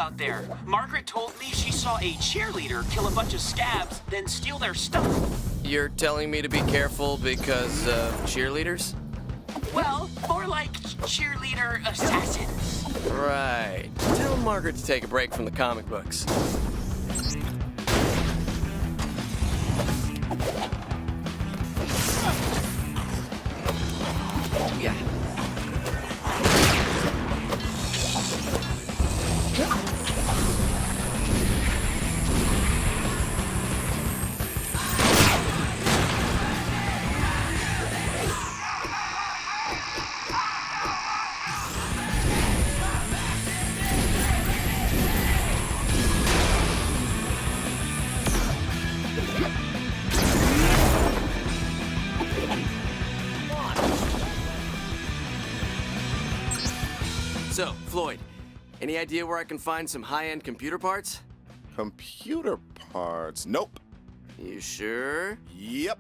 out there. Margaret told me she saw a cheerleader kill a bunch of scabs, then steal their stuff. You're telling me to be careful because of cheerleaders? Well, more like cheerleader assassins. Right. Tell Margaret to take a break from the comic books. Yeah. So, Floyd, any idea where I can find some high-end computer parts? Computer parts? Nope. You sure? Yep.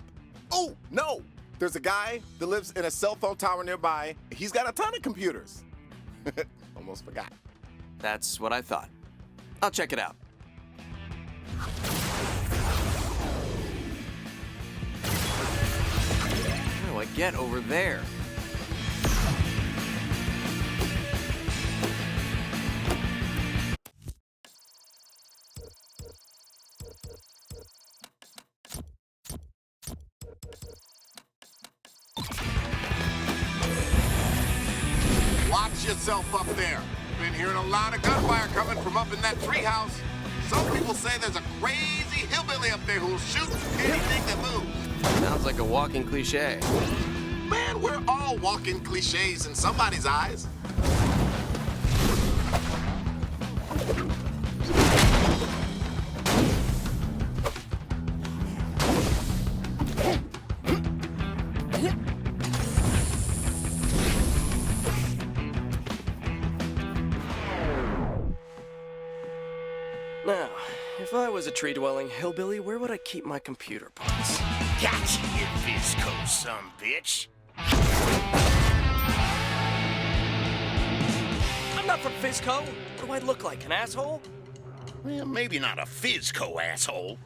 Oh, no! There's a guy that lives in a cell phone tower nearby. He's got a ton of computers. Almost forgot. That's what I thought. I'll check it out. How do I get over there? Watch yourself up there. Been hearing a lot of gunfire coming from up in that treehouse. Some people say there's a crazy hillbilly up there who'll shoot anything that moves. Sounds like a walking cliche. Man, we're all walking cliches in somebody's eyes. Now, if I was a tree-dwelling hillbilly, where would I keep my computer parts? Gotcha, you Visco son bitch. I'm not from Fizco. What do I look like, an asshole? Well, maybe not a Fizco asshole,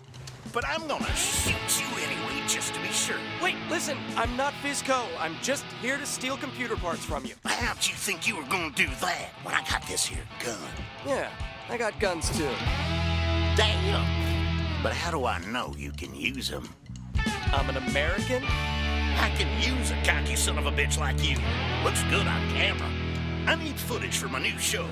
but I'm gonna shoot you anyway just to be sure. Wait, listen, I'm not Fizco. I'm just here to steal computer parts from you. How'd you think you were gonna do that when I got this here gun? Yeah, I got guns too. Damn! But how do I know you can use them? I'm an American? I can use a cocky son of a bitch like you. Looks good on camera. I need footage for my new show.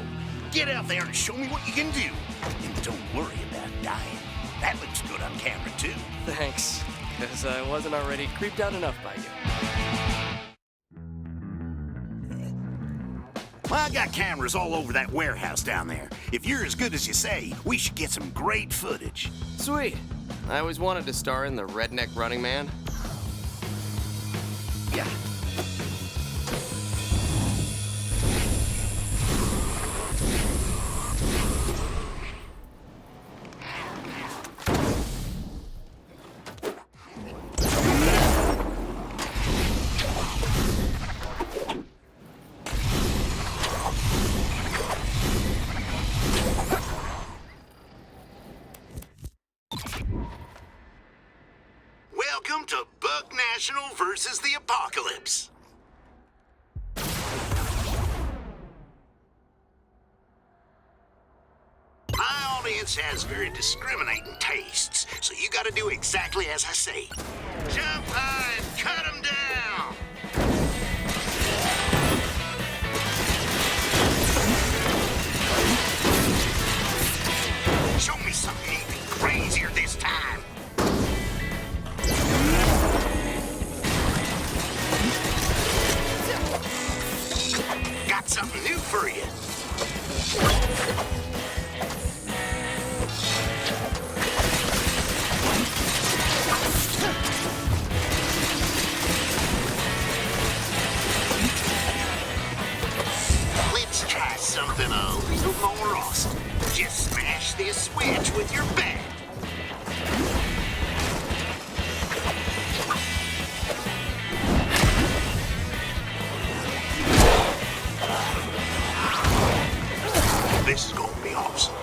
Get out there and show me what you can do. And don't worry about dying. That looks good on camera, too. Thanks, because I wasn't already creeped out enough by you. Well, I got cameras all over that warehouse down there. If you're as good as you say, we should get some great footage. Sweet. I always wanted to star in the Redneck Running Man. Yeah. Welcome to Buck National versus the Apocalypse. My audience has very discriminating tastes, so you gotta do exactly as I say. Jump high and cut 'em down! Show me something even crazier this time. Got something new for you. Let's try something a little more awesome. Just smash this switch with your bat. This is gonna be awesome.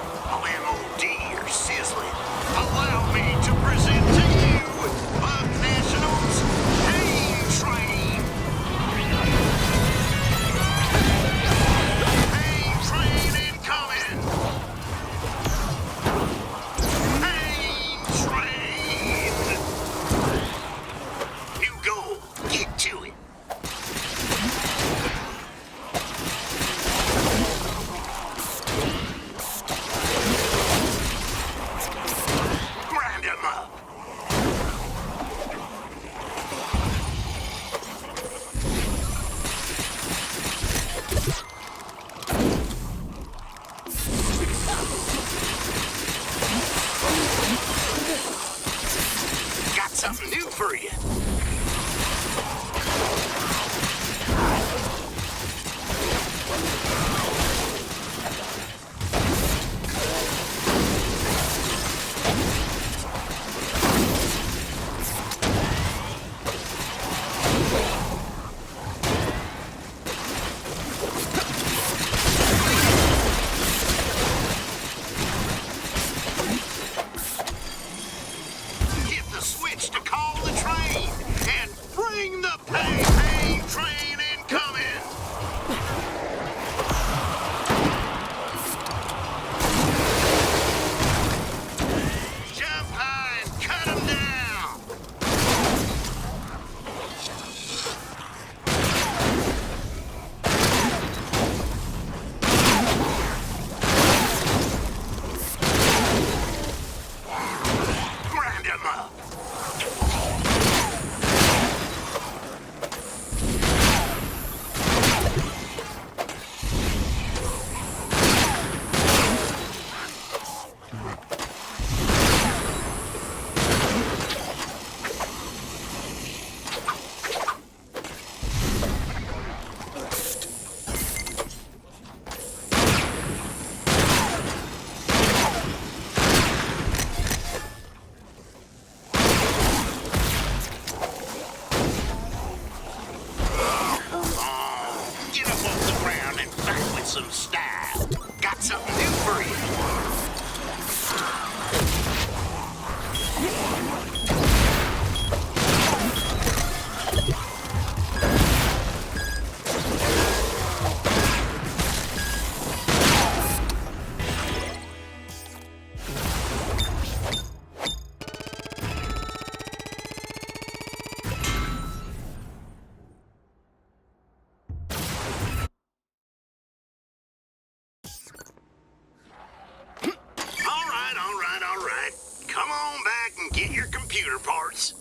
for you. Some style. Got something new for you. All right. Come on back and get your computer parts.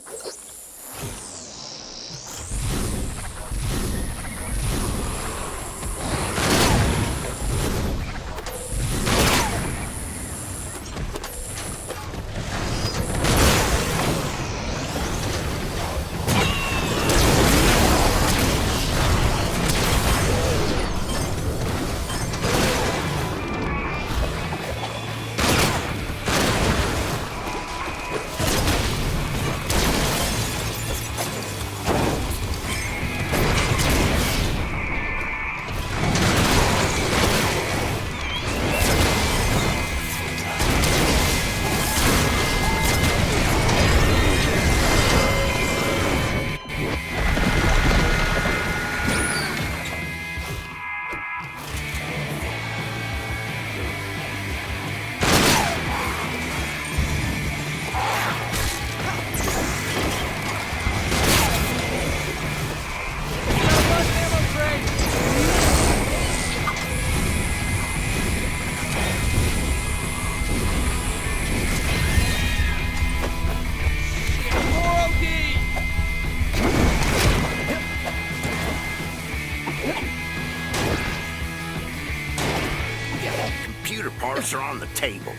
Parts are on the table.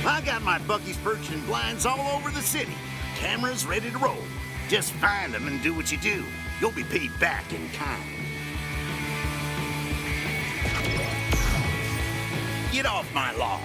I got my Bucky's perched in blinds all over the city. Cameras ready to roll. Just find them and do what you do. You'll be paid back in kind. Get off my lawn.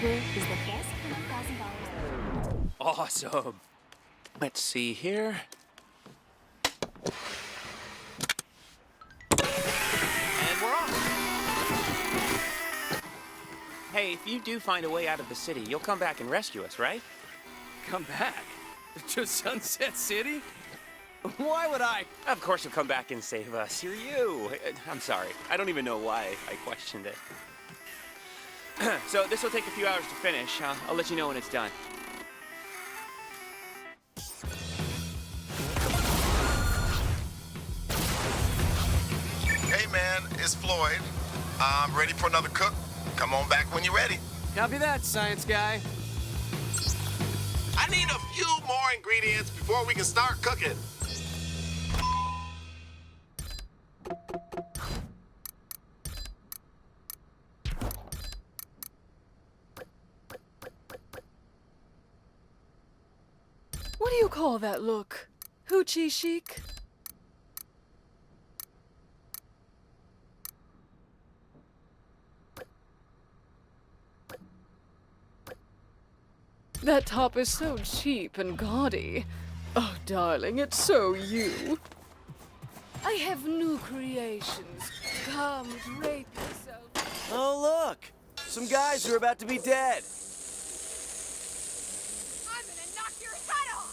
Uber is the best $100,000. Awesome. Let's see here. And we're off. Hey, if you do find a way out of the city, you'll come back and rescue us, right? Come back? To Sunset City? Why would I? Of course you'll come back and save us. You're you. I'm sorry. I don't even know why I questioned it. So this will take a few hours to finish. I'll let you know when it's done. Hey man, it's Floyd. I'm ready for another cook. Come on back when you're ready. Copy that, science guy. I need a few more ingredients before we can start cooking. What do you call that look? Hoochie chic? That top is so cheap and gaudy. Oh, darling, it's so you. I have new creations. Come, drape yourself. Oh, look! Some guys who are about to be dead. I'm gonna knock your head off!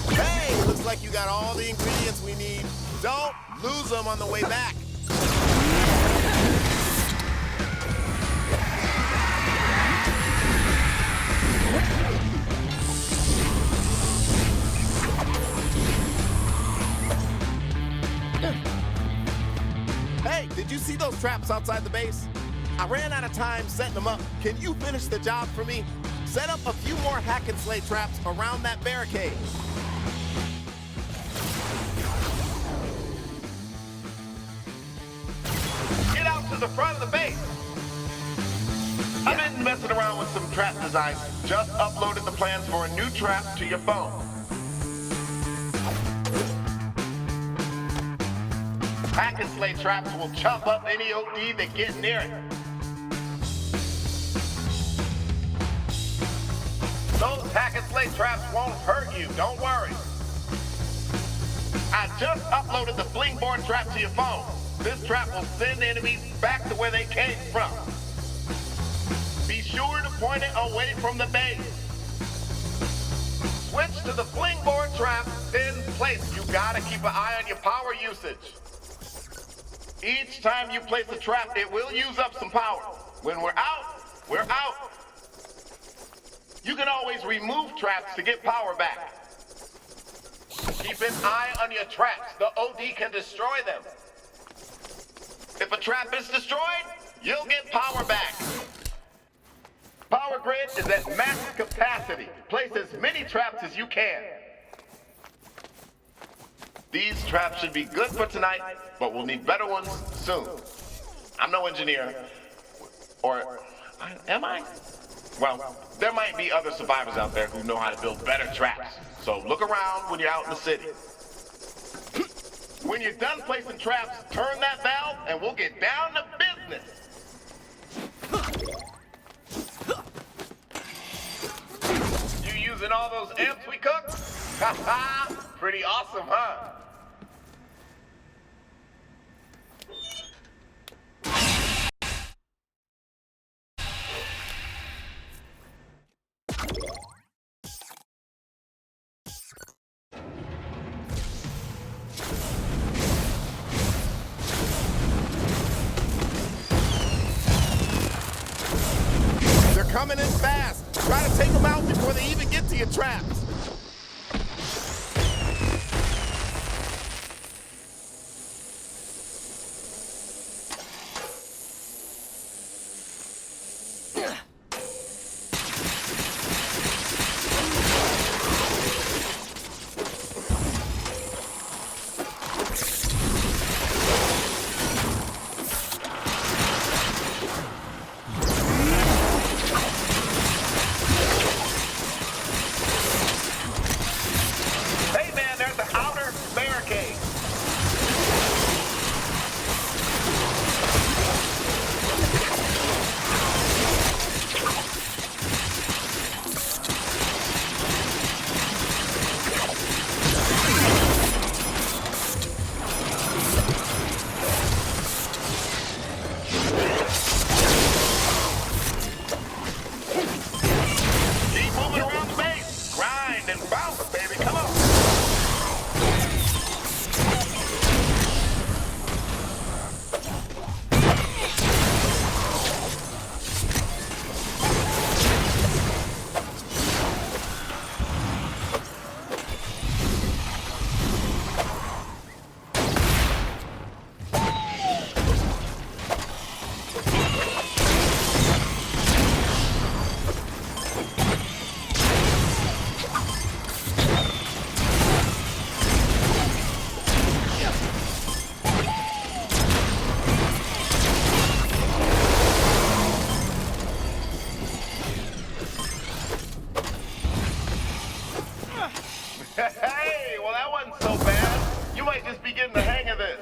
Hey, looks like you got all the ingredients we need. Don't lose them on the way back. Hey, did you see those traps outside the base? I ran out of time setting them up. Can you finish the job for me? Set up a few more hack and slay traps around that barricade. Get out to the front of the base. I've been messing around with some trap designs. Just uploaded the plans for a new trap to your phone. Hack and slay traps will chop up any OD that get near it. Those hack and slay traps won't hurt you, don't worry. I just uploaded the fling board trap to your phone. This trap will send enemies back to where they came from. Be sure to point it away from the base. Switch to the fling board trap in place. You gotta keep an eye on your power usage. Each time you place a trap, it will use up some power. When we're out, we're out. You can always remove traps to get power back. Keep an eye on your traps. The OD can destroy them. If a trap is destroyed, you'll get power back. Power grid is at max capacity. Place as many traps as you can. These traps should be good for tonight, but we'll need better ones soon. I'm no engineer. Or am I? Well, there might be other survivors out there who know how to build better traps. So look around when you're out in the city. When you're done placing traps, turn that valve and we'll get down to business. You using all those amps we cooked? Haha, pretty awesome, huh? They're coming in fast. Try to take them out before they even get to your traps. Hey man, there's the outer barricade. Keep moving around the base. Grind and bounce, baby. Come on. Hey, well that wasn't so bad. You might just be getting the hang of this.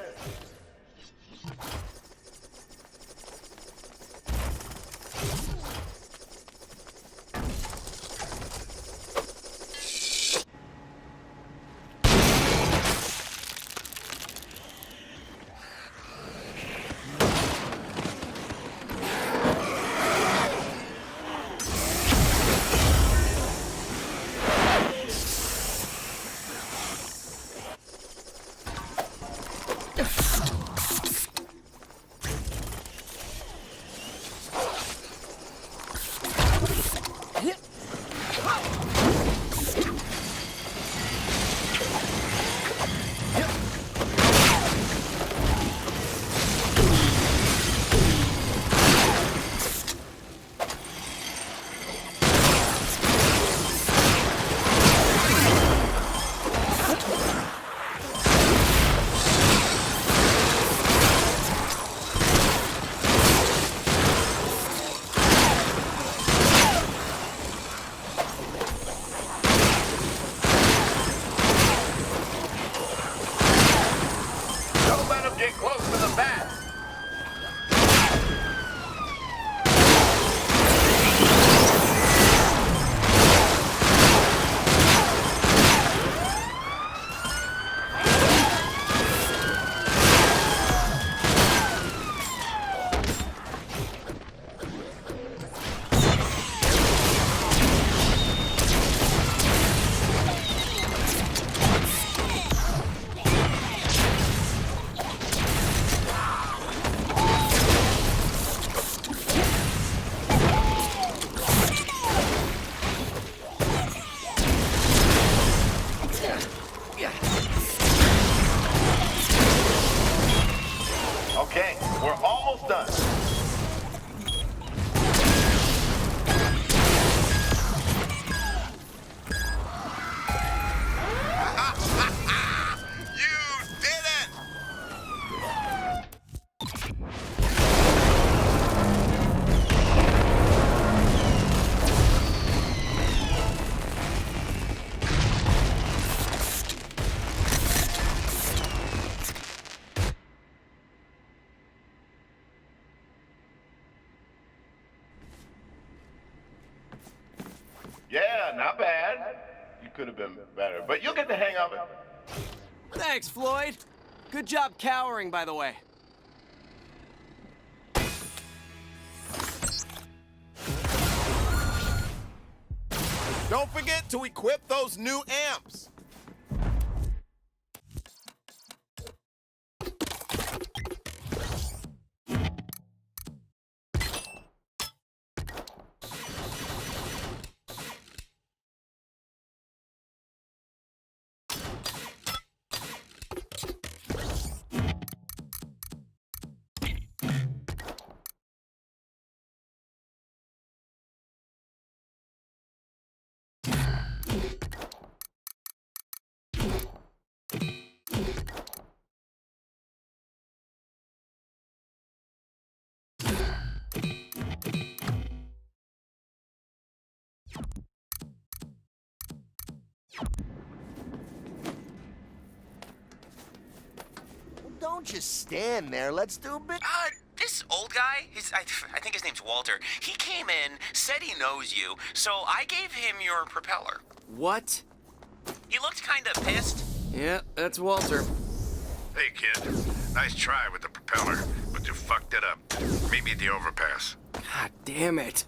close to the bat. Okay, we're almost done. You did it! Yeah, not bad. You could have been better, but you'll get the hang of it. Thanks, Floyd. Good job cowering, by the way. Don't forget to equip those new amps. Don't just stand there. Let's do a bit. This old guy, I think his name's Walter, he came in, said he knows you, so I gave him your propeller. What? He looked kinda pissed. Yeah, that's Walter. Hey, kid. Nice try with the propeller, but you fucked it up. Meet me at the overpass. God damn it.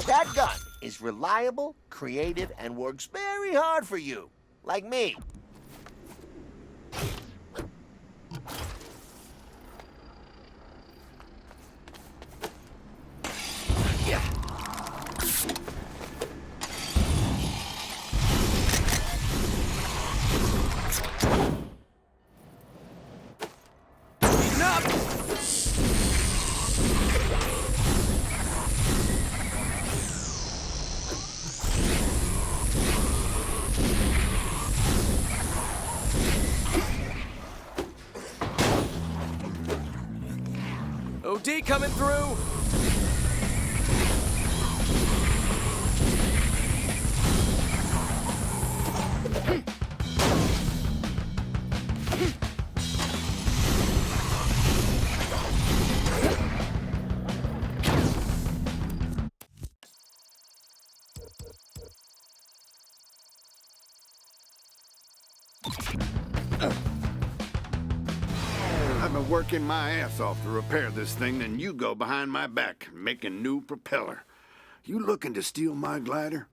That gun is reliable, creative, and works very hard for you. Like me. OD coming through. I've been working my ass off to repair this thing, then you go behind my back, making new propeller. You looking to steal my glider?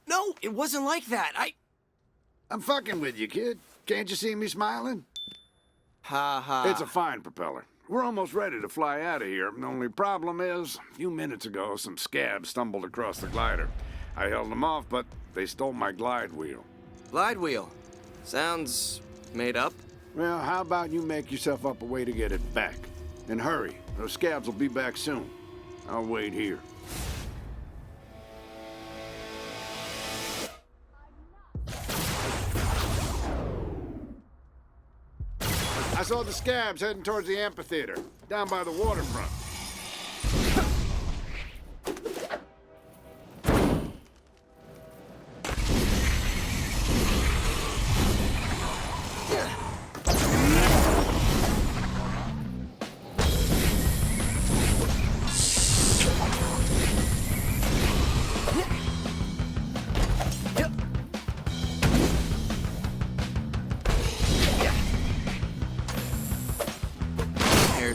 No, it wasn't like that. I'm fucking with you, kid. Can't you see me smiling? Ha ha. It's a fine propeller. We're almost ready to fly out of here. The only problem is, a few minutes ago, some scabs stumbled across the glider. I held them off, but they stole my glide wheel. Glide wheel. Sounds made up. Well, how about you make yourself up a way to get it back? And hurry. Those scabs will be back soon. I'll wait here. I saw the scabs heading towards the amphitheater, down by the waterfront.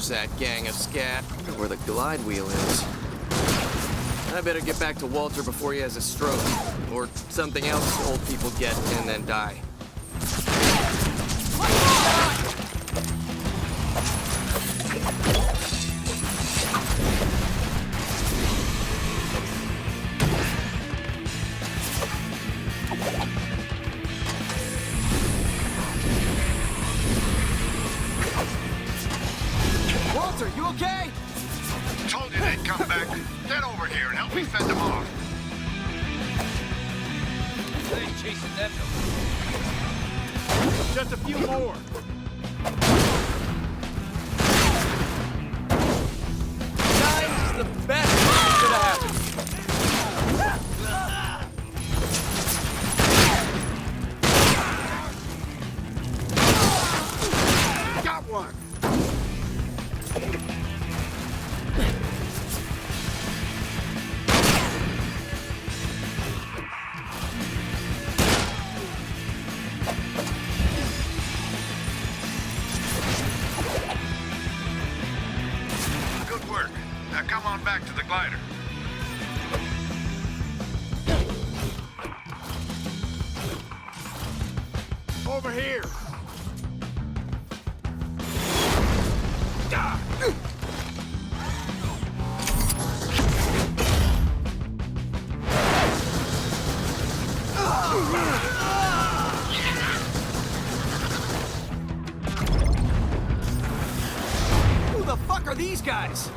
loves that gang of scat. I wonder where the glide wheel is. I better get back to Walter before he has a stroke. Or something else old people get and then die. Walter, you okay? Told you they'd come back. Get over here and help me fend them off. They ain't chasing them no Just a few more. Nine is the best thing that could have happened. Got one. Good work. Now come on back to the glider. Over here. Who the fuck are these guys?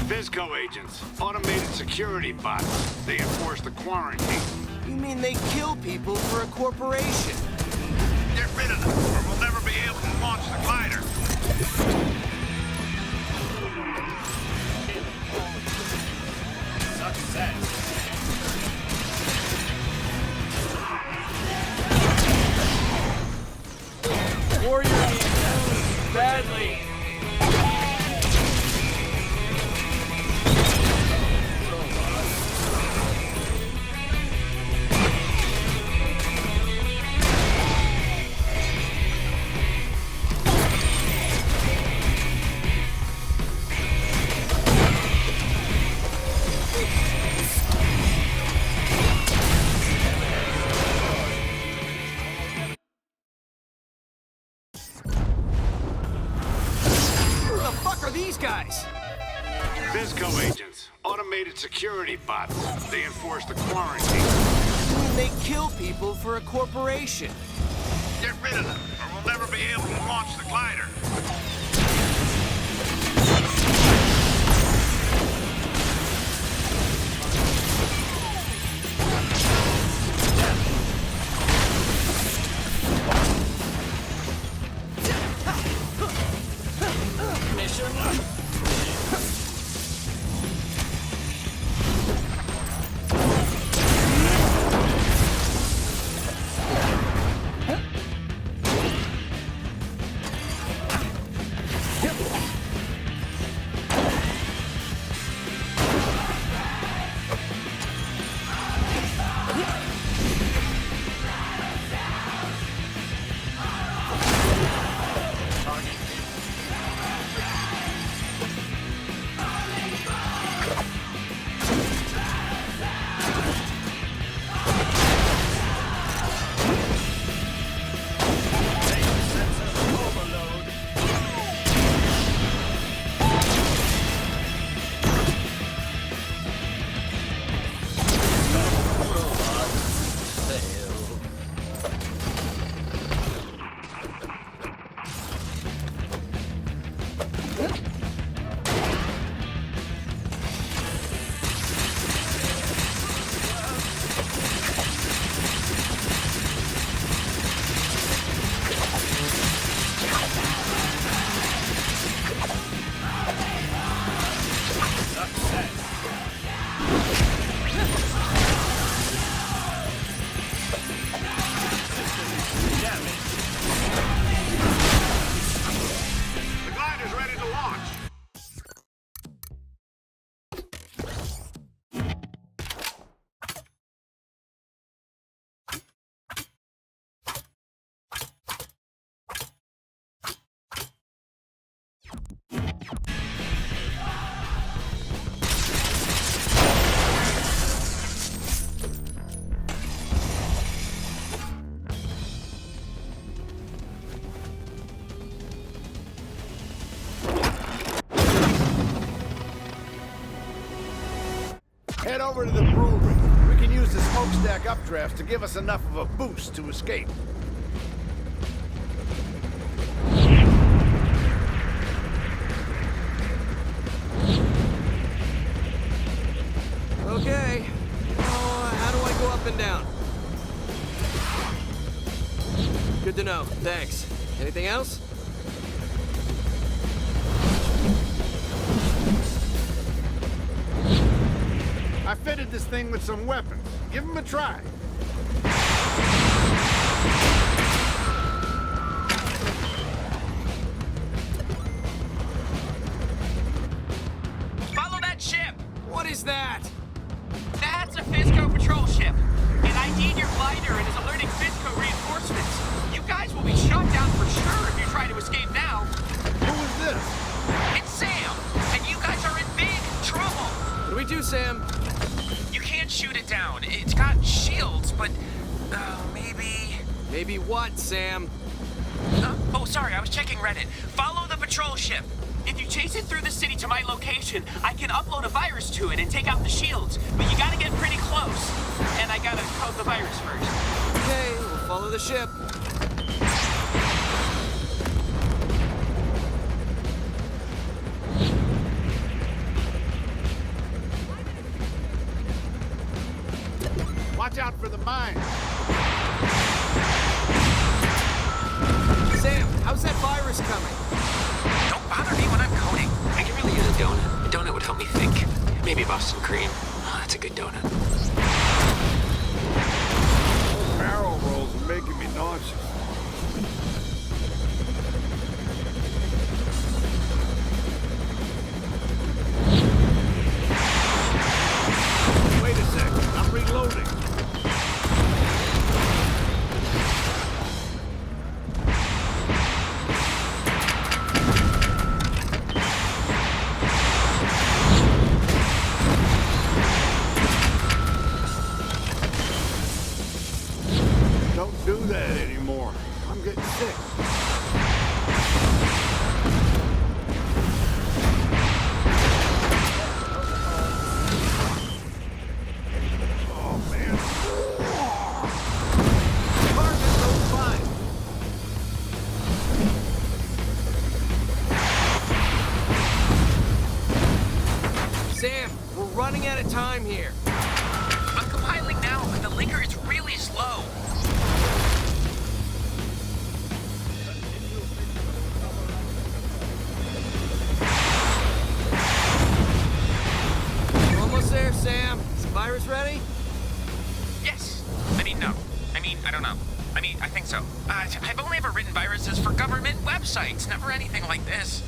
Visco agents, automated security bots. They enforce the quarantine. You mean they kill people for a corporation? Get rid of them, or we'll never be able to launch the glider. Warrior needs food badly. Who the fuck are these guys? Visco agents, automated security bots. They enforce the quarantine. You mean they kill people for a corporation? Get rid of them, or we'll never be able to launch the glider. head over to the brewery. We can use the smokestack updrafts to give us enough of a boost to escape. Okay. How do I go up and down? Good to know. Thanks. Anything else? I fitted this thing with some weapons. Give them a try. Follow that ship! What is that? That's a Fisco patrol ship. It ID'd your glider and is alerting Fisco reinforcements. You guys will be shot down for sure if you try to escape now. Who is this? It's Sam, and you guys are in big trouble. What do we do, Sam? You can't shoot it down. It's got shields, but maybe... Maybe what, Sam? Oh, sorry, I was checking Reddit. Follow the patrol ship. If you chase it through the city to my location, I can upload a virus to it and take out the shields. But you gotta get pretty close. And I gotta code the virus first. Okay, we'll follow the ship. Watch out for the mine. Sam, how's that virus coming? Don't bother me when I'm coding. I can really use a donut. A donut would help me think. Maybe Boston cream. Oh, that's a good donut. Barrel rolls are making me nauseous. Wait a second, I'm reloading. Don't do that anymore. I'm getting sick. Oh, man. Carson goes fine. Sam, we're running out of time here. I'm compiling now, but the linker is really slow. We're almost there, Sam. Is the virus ready? Yes. No. I don't know. I think so. I've only ever written viruses for government websites, never anything like this.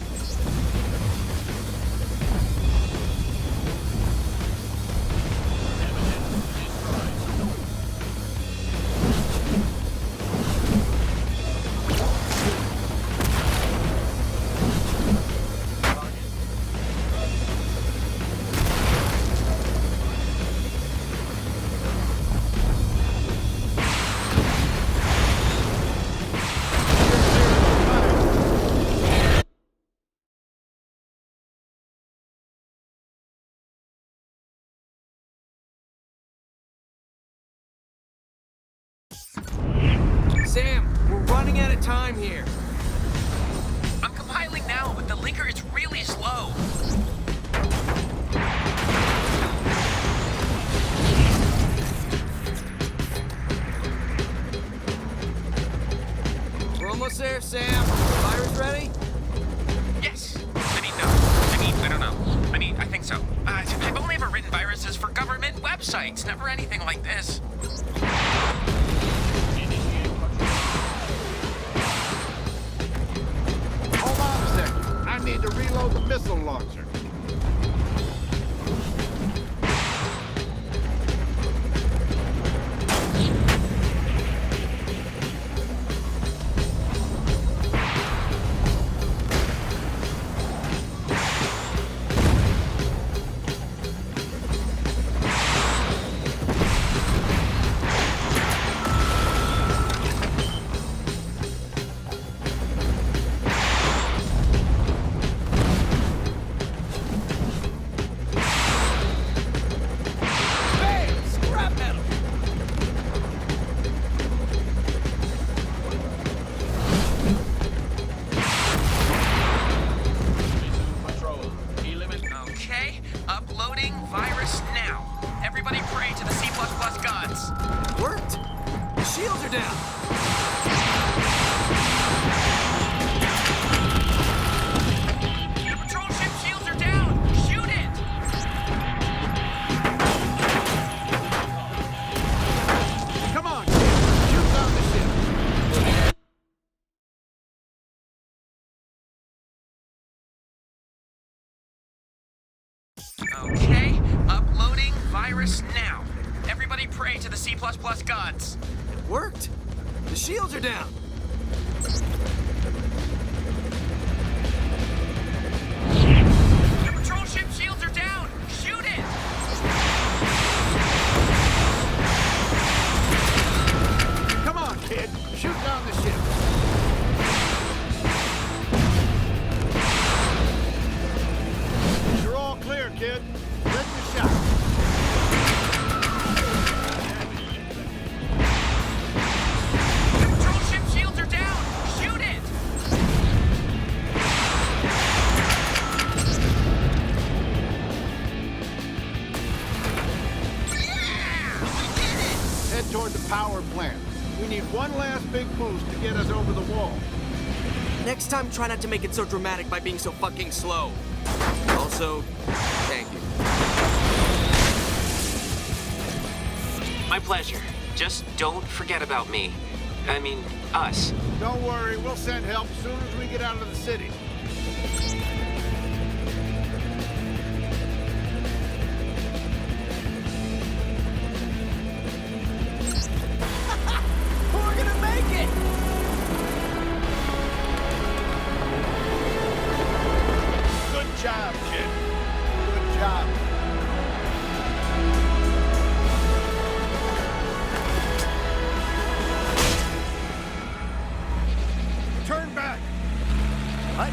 Sam, we're running out of time here. I'm compiling now, but the linker is really slow. We're almost there, Sam. Virus ready? Yes. No. I don't know. I think so. I've only ever written viruses for government websites, never anything like this. Hold on a second. I need to reload the missile launcher. Okay, uploading virus now. Everybody pray to the C++ gods. It worked. The shields are down. The patrol ship shields are down. Shoot it! Come on, kid. Shoot down the ship. You're all clear, kid. Ready to shot. The patrol ship shields are down. Shoot it! Head toward the power plant. We need one last big boost to get us over the wall. Next time, try not to make it so dramatic by being so fucking slow. Also, thank you. My pleasure. Just don't forget about me. I mean, us. Don't worry, we'll send help as soon as we get out of the city. We're gonna make it! Good job, kid. Good job. Turn back. What?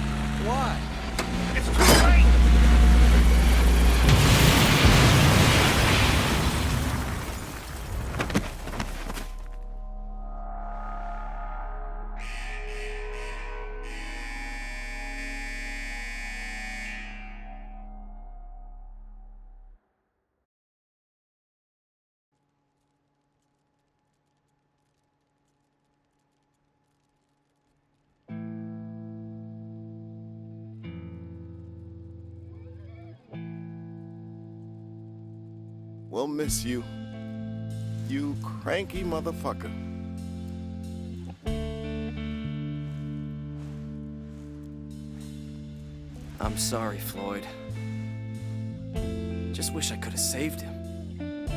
Why? It's too late. We'll miss you. You cranky motherfucker. I'm sorry, Floyd. Just wish I could have saved him.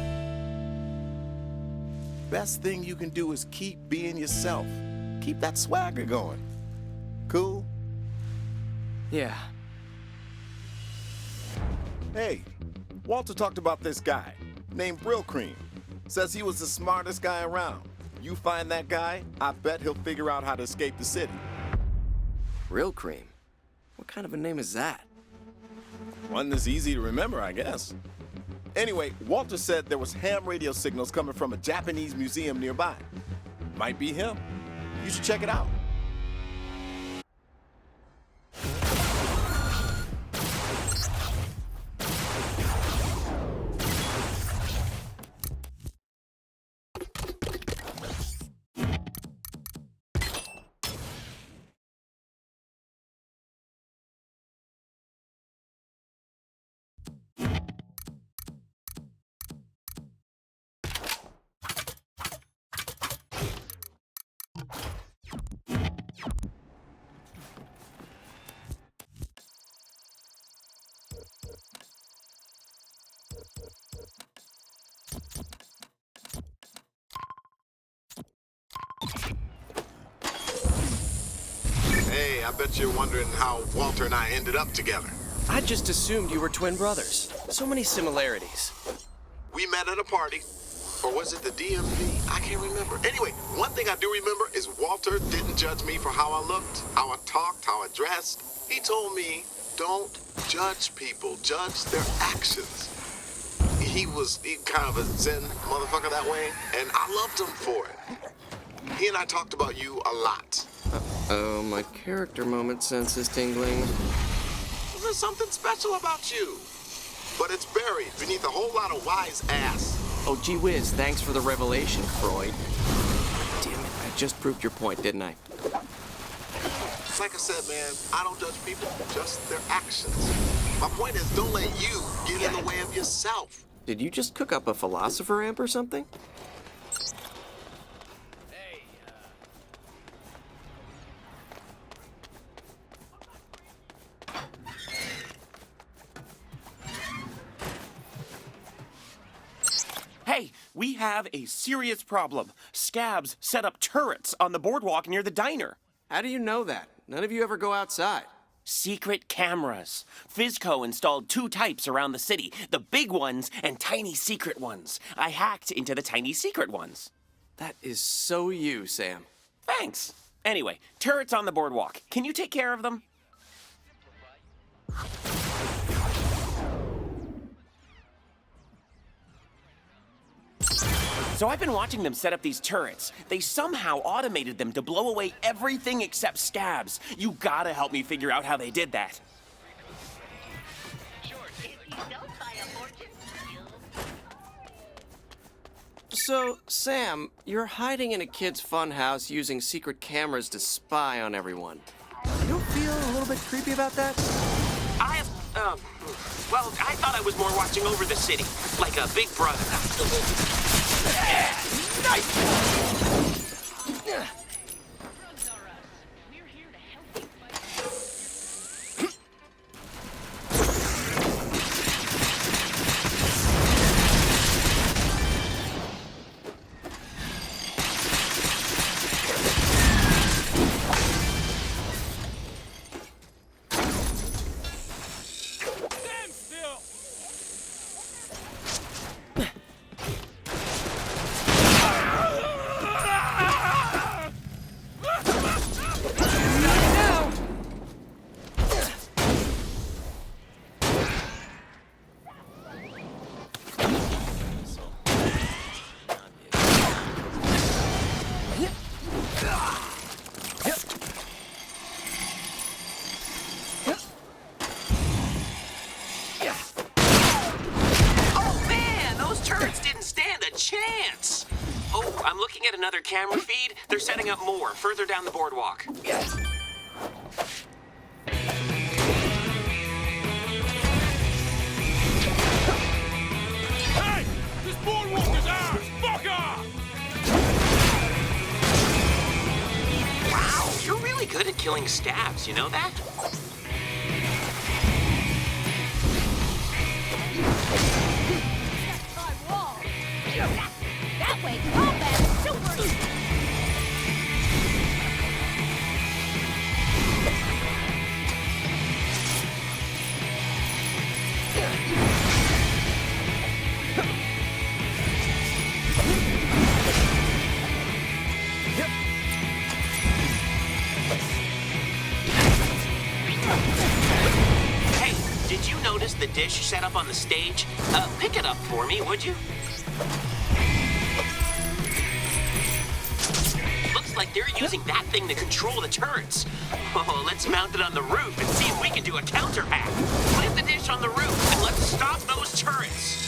Best thing you can do is keep being yourself. Keep that swagger going. Cool? Yeah. Hey, Walter talked about this guy named Brill Cream. Says he was the smartest guy around. You find that guy, I bet he'll figure out how to escape the city. Real cream? What kind of a name is that? One that's easy to remember, I guess. Anyway, Walter said there was ham radio signals coming from a Japanese museum nearby. Might be him. You should check it out. Hey, I bet you're wondering how Walter and I ended up together. I just assumed you were twin brothers. So many similarities. We met at a party. Or was it the DMV? I can't remember. Anyway, one thing I do remember is Walter didn't judge me for how I looked, how I talked, how I dressed. He told me, don't judge people, judge their actions. He was kind of a zen motherfucker that way, and I loved him for it. He and I talked about you a lot. Oh, my character moment sense is tingling. There's something special about you. But it's buried beneath a whole lot of wise ass. Oh, gee whiz, thanks for the revelation, Freud. Damn it, I just proved your point, didn't I? It's like I said, man, I don't judge people, just their actions. My point is, don't let you get in the way of yourself. Did you just cook up a philosopher amp or something? We have a serious problem. Scabs set up turrets on the boardwalk near the diner. How do you know that? None of you ever go outside. Secret cameras. Fizco installed 2 types around the city, the big ones and tiny secret ones. I hacked into the tiny secret ones. That is so you, Sam. Thanks. Anyway, turrets on the boardwalk. Can you take care of them? So I've been watching them set up these turrets. They somehow automated them to blow away everything except scabs. You gotta help me figure out how they did that. So, Sam, you're hiding in a kid's funhouse using secret cameras to spy on everyone. You don't feel a little bit creepy about that? Well, I thought I was more watching over the city, like a big brother. I'm looking at another camera feed. They're setting up more further down the boardwalk. Yes. Hey! This boardwalk is ours! Fuck off! Wow, you're really good at killing scabs, you know that? That way, combat is super. Hey, did you notice the dish set up on the stage? Pick it up for me, would you? Looks like they're using that thing to control the turrets. Oh, let's mount it on the roof and see if we can do a counter hack. Plant the dish on the roof and let's stop those turrets.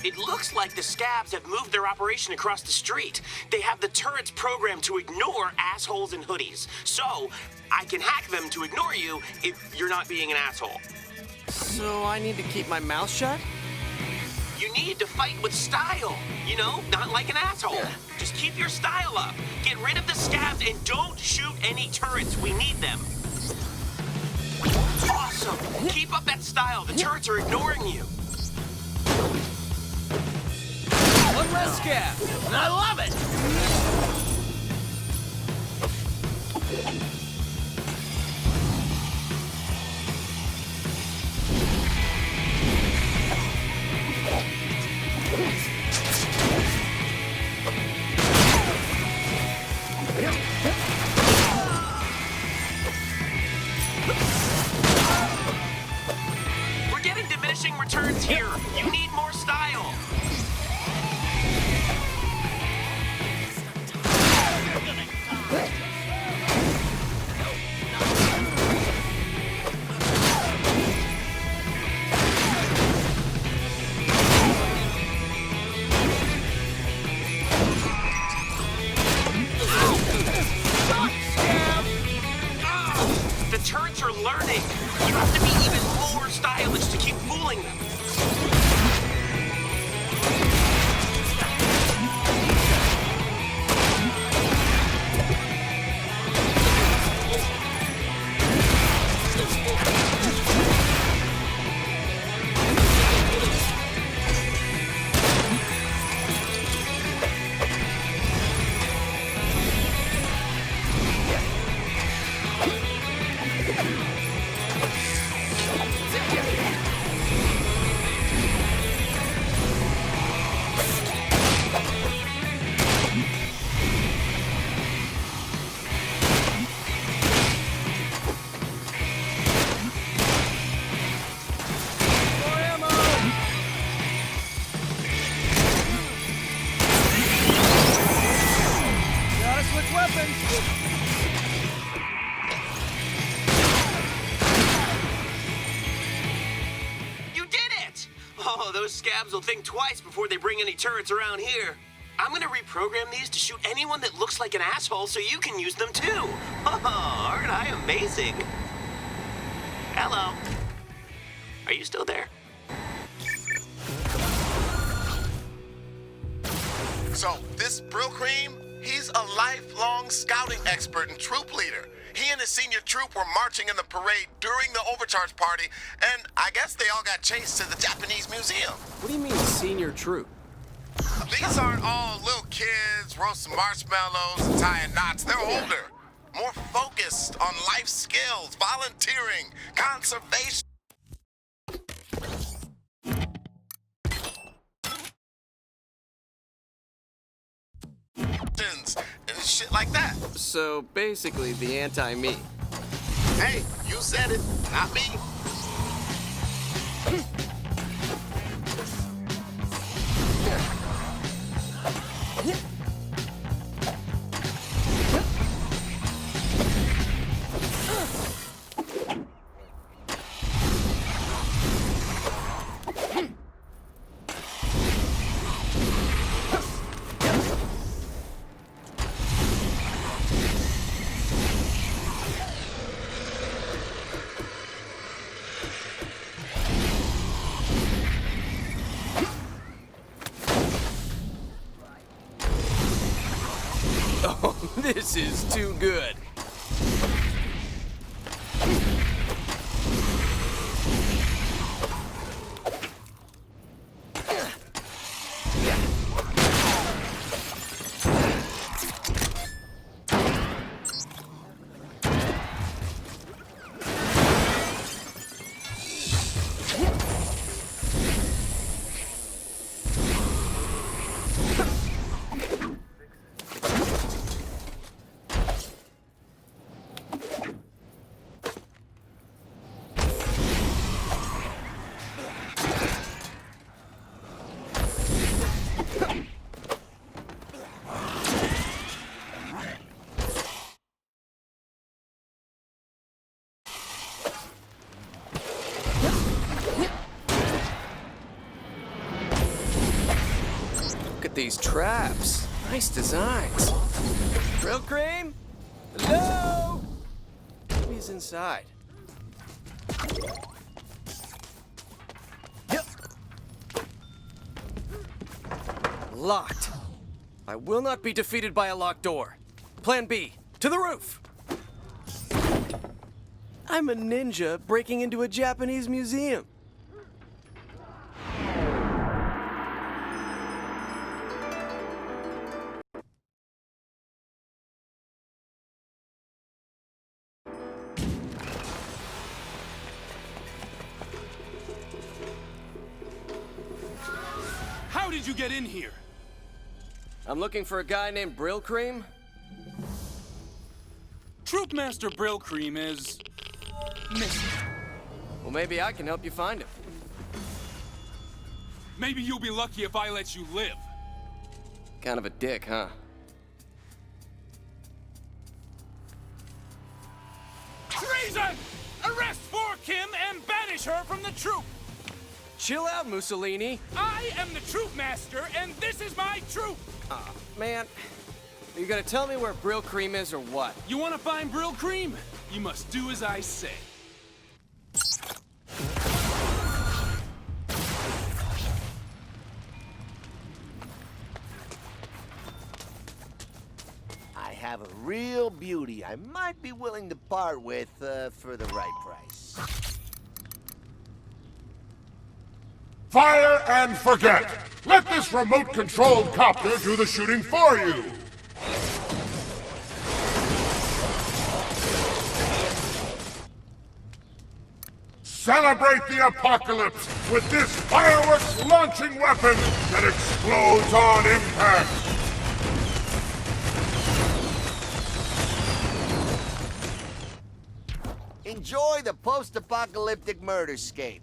It looks like the scabs have moved their operation across the street. They have the turrets programmed to ignore assholes in hoodies. So, I can hack them to ignore you if you're not being an asshole. So I need to keep my mouth shut? You need to fight with style. You know, not like an asshole. Just keep your style up. Get rid of the scabs and don't shoot any turrets. We need them. Awesome. Keep up that style. The turrets are ignoring you. One less scab. I love it. We're getting diminishing returns here. You need more style. You have to be even more stylish to keep fooling them. Those scabs will think twice before they bring any turrets around here. I'm gonna reprogram these to shoot anyone that looks like an asshole so you can use them too. Oh, aren't I amazing? Hello. Are you still there? So, this Brill Cream, he's a lifelong scouting expert and troop leader. He and his senior troop were marching in the parade during the overcharge party, and I guess they all got chased to the Japanese museum. What do you mean, senior troop? These aren't all little kids roasting marshmallows and tying knots. They're older, more focused on life skills, volunteering, conservation. And shit like that. So basically the anti-me. Hey, you said it, not me. This is too good. These traps. Nice designs. Brill Cream? Hello? Maybe he's inside. Yep. Locked. I will not be defeated by a locked door. Plan B. To the roof. I'm a ninja breaking into a Japanese museum. How did you get in here? I'm looking for a guy named Brill Cream. Troop Master Brill Cream is missing. Well, maybe I can help you find him. Maybe you'll be lucky if I let you live. Kind of a dick, huh? Treason! Arrest poor Kim and banish her from the troop! Chill out, Mussolini. I am the troop master, and this is my troop! Aw, man. Are you gonna tell me where Brill Cream is or what? You wanna find Brill Cream? You must do as I say. real beauty I might be willing to part with for the right price. Fire and forget! Let this remote-controlled copter do the shooting for you! Celebrate the apocalypse with this fireworks launching weapon that explodes on impact! Enjoy the post-apocalyptic murderscape.